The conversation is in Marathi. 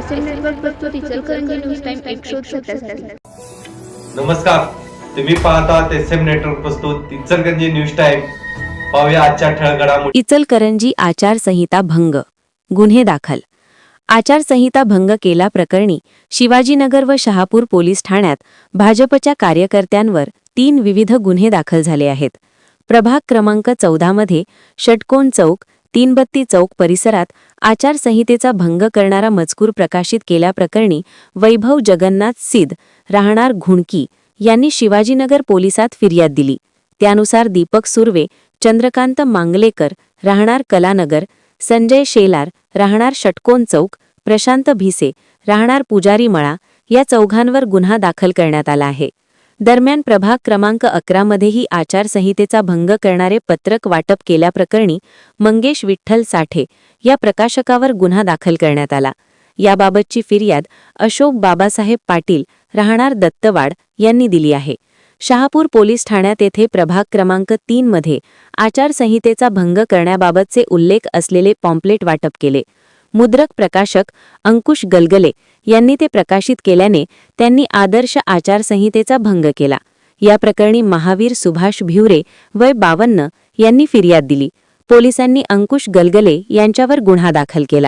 SM नेटवर्क प्रस्तुत इचलकरंजी न्यूज टाइम 137. नमस्कार, तुम्ही पाहतात SM नेटवर्क प्रस्तुत इचलकरंजी न्यूज टाइम. पाहूया आजच्या ठळक घडामोडी. इचलकरंजी आचारसंहिता भंग, गुन्हे दाखल. आचारसंहिता भंग केला प्रकरणी शिवाजीनगर व शहापूर पोलीस ठाण्यात भाजपच्या कार्यकर्त्यांवर 3 विविध गुन्हे दाखल झाले आहेत. प्रभाग क्रमांक 14 मध्ये षटकोन चौक, तीनबत्ती चौक परिसरात आचारसंहितेचा भंग करणारा मजकूर प्रकाशित केल्याप्रकरणी वैभव जगन्नाथ सिद्ध राहणार घुणकी यांनी शिवाजीनगर पोलिसात फिर्याद दिली. त्यानुसार दीपक सुर्वे, चंद्रकांत मांगलेकर राहणार कलानगर, संजय शेलार राहणार षटकोन चौक, प्रशांत भिसे राहणार पुजारी मळा या चौघांवर गुन्हा दाखल करण्यात आला आहे. दरम्यान प्रभाग क्रमांक 11 मध्येही आचारसंहितेचा भंग करणारे पत्रक वाटप केल्याप्रकरणी मंगेश विठ्ठल साठे या प्रकाशकावर गुन्हा दाखल करण्यात आला. याबाबतची फिर्याद अशोक बाबासाहेब पाटील राहणार दत्तवाड यांनी दिली आहे. शहापूर पोलीस ठाण्यात येथे प्रभाग क्रमांक 3 मध्ये आचारसंहितेचा भंग करण्याबाबतचे उल्लेख असलेले पॉम्पलेट वाटप केले. मुद्रक प्रकाशक अंकुश गलगले यांनी ते प्रकाशित केल्याने त्यांनी आदर्श आचारसंहितेचा भंग केला. या प्रकरणी महावीर सुभाष भिवरे वय 52 यांनी फिर्याद दिली. पोलिसांनी अंकुश गलगले यांच्यावर गुन्हा दाखल केला.